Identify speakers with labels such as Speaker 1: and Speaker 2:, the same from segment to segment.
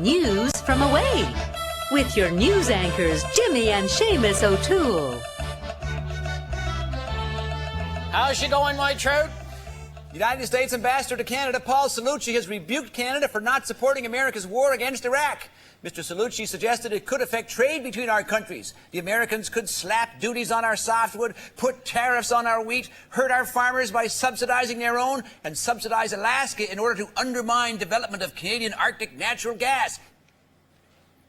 Speaker 1: News from away with your news anchors, Jimmy and Seamus O'Toole.
Speaker 2: How's she going, my trout?
Speaker 3: United States Ambassador to Canada, Paul Cellucci, has rebuked Canada for not supporting America's war against Iraq. Mr. Cellucci suggested it could affect trade between our countries. The Americans could slap duties on our softwood, put tariffs on our wheat, hurt our farmers by subsidizing their own, and subsidize Alaska in order to undermine development of Canadian Arctic natural gas.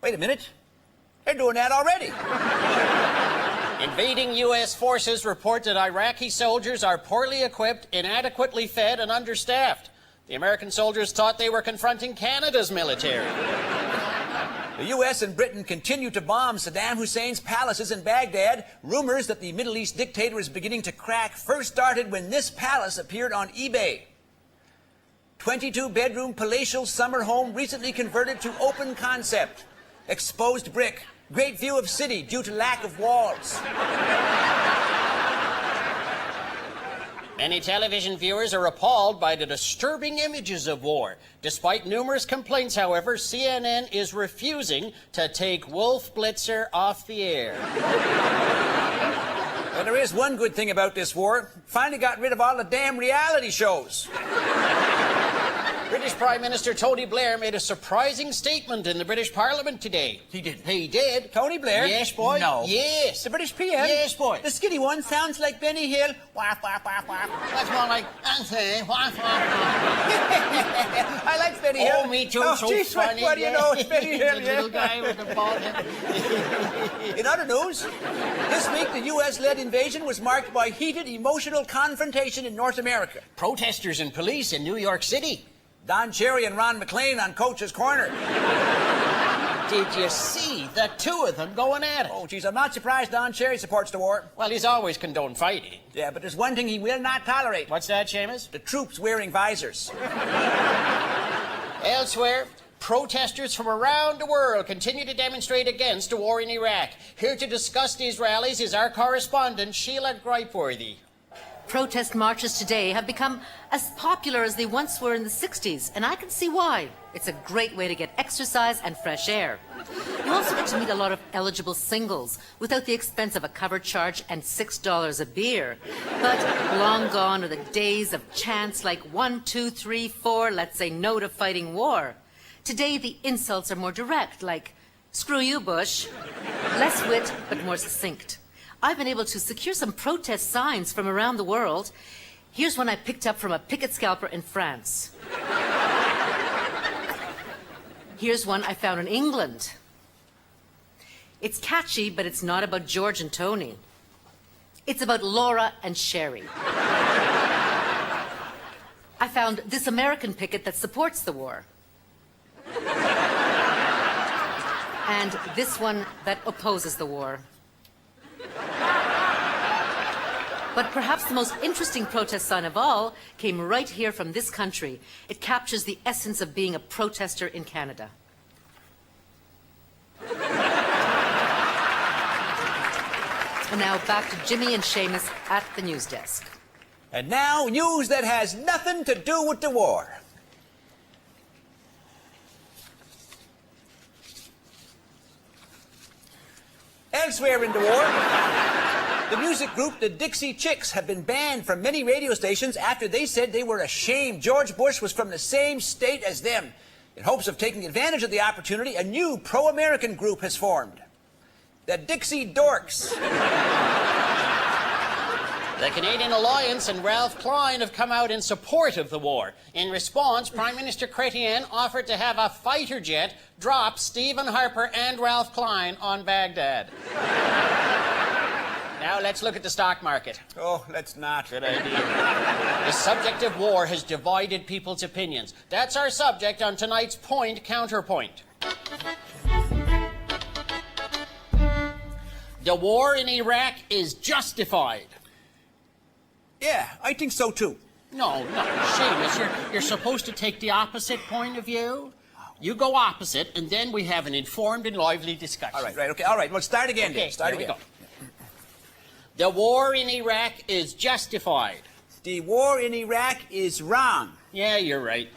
Speaker 3: Wait a minute. They're doing that already.
Speaker 2: Invading U.S. forces report that Iraqi soldiers are poorly equipped, inadequately fed, and understaffed. The American soldiers thought they were confronting Canada's military.
Speaker 3: The U.S. and Britain continue to bomb Saddam Hussein's palaces in Baghdad. Rumors that the Middle East dictator is beginning to crack first started when this palace appeared on eBay. 22-bedroom palatial summer home recently converted to open concept. Exposed brick. Great view of city due to lack of walls.
Speaker 2: Many television viewers are appalled by the disturbing images of war. Despite numerous complaints, however, CNN is refusing to take Wolf Blitzer off the air.
Speaker 3: Well, there is one good thing about this war. Finally got rid of all the damn reality shows.
Speaker 2: British Prime Minister Tony Blair made a surprising statement in the British Parliament today.
Speaker 3: He did.
Speaker 2: He did.
Speaker 3: Tony Blair?
Speaker 2: Yes, boy.
Speaker 3: No.
Speaker 2: Yes.
Speaker 3: The British PM?
Speaker 2: Yes, boy.
Speaker 3: The skinny one sounds like Benny Hill. Wah, wah, wah, wah.
Speaker 2: That's more like, Anthony, wah, wah,
Speaker 3: I like Benny Hill.
Speaker 2: Oh, me too.
Speaker 3: Oh,
Speaker 2: So
Speaker 3: geez,
Speaker 2: funny.
Speaker 3: what do you know? It's Benny Hill,
Speaker 2: The little guy with the bald head.
Speaker 3: In other news, this week the U.S.-led invasion was marked by heated emotional confrontation in North America.
Speaker 2: Protesters and police in New York City.
Speaker 3: Don Cherry and Ron McLean on Coach's Corner.
Speaker 2: Did you see the two of them going at it?
Speaker 3: Oh, geez, I'm not surprised Don Cherry supports the war.
Speaker 2: Well, he's always condoned fighting.
Speaker 3: Yeah, but there's one thing he will not tolerate.
Speaker 2: What's that, Seamus?
Speaker 3: The troops wearing visors.
Speaker 2: Elsewhere, protesters from around the world continue to demonstrate against the war in Iraq. Here to discuss these rallies is our correspondent, Sheila Gripeworthy.
Speaker 1: Protest marches today have become as popular as they once were in the 60s, and I can see why. It's a great way to get exercise and fresh air. You also get to meet a lot of eligible singles without the expense of a cover charge and $6 a beer. But long gone are the days of chants like 1, 2, 3, 4, let's say no to fighting war. Today the insults are more direct, like, screw you, Bush. Less wit, but more succinct. I've been able to secure some protest signs from around the world. Here's one I picked up from a picket scalper in France. Here's one I found in England. It's catchy, but it's not about George and Tony. It's about Laura and Sherry. I found this American picket that supports the war. And this one that opposes the war. But perhaps the most interesting protest sign of all came right here from this country. It captures the essence of being a protester in Canada. And now back to Jimmy and Seamus at the news desk.
Speaker 3: And now, news that has nothing to do with the war. Elsewhere in the war, the music group the Dixie Chicks have been banned from many radio stations after they said they were ashamed George Bush was from the same state as them. In hopes of taking advantage of the opportunity, a new pro-American group has formed. The Dixie Dorks.
Speaker 2: The Canadian Alliance and Ralph Klein have come out in support of the war. In response, Prime Minister Chrétien offered to have a fighter jet drop Stephen Harper and Ralph Klein on Baghdad. Now let's look at the stock market.
Speaker 3: Oh, let's not.
Speaker 2: Good idea. The subject of war has divided people's opinions. That's our subject on tonight's Point Counterpoint. The war in Iraq is justified.
Speaker 3: Yeah, I think so too.
Speaker 2: No, Seamus, you're supposed to take the opposite point of view. You go opposite, and then we have an informed and lively discussion.
Speaker 3: All right, okay, all right. Well, start again,
Speaker 2: Okay,
Speaker 3: then. Start
Speaker 2: here we
Speaker 3: again.
Speaker 2: go. The war in Iraq is justified.
Speaker 3: The war in Iraq is wrong.
Speaker 2: Yeah, you're right.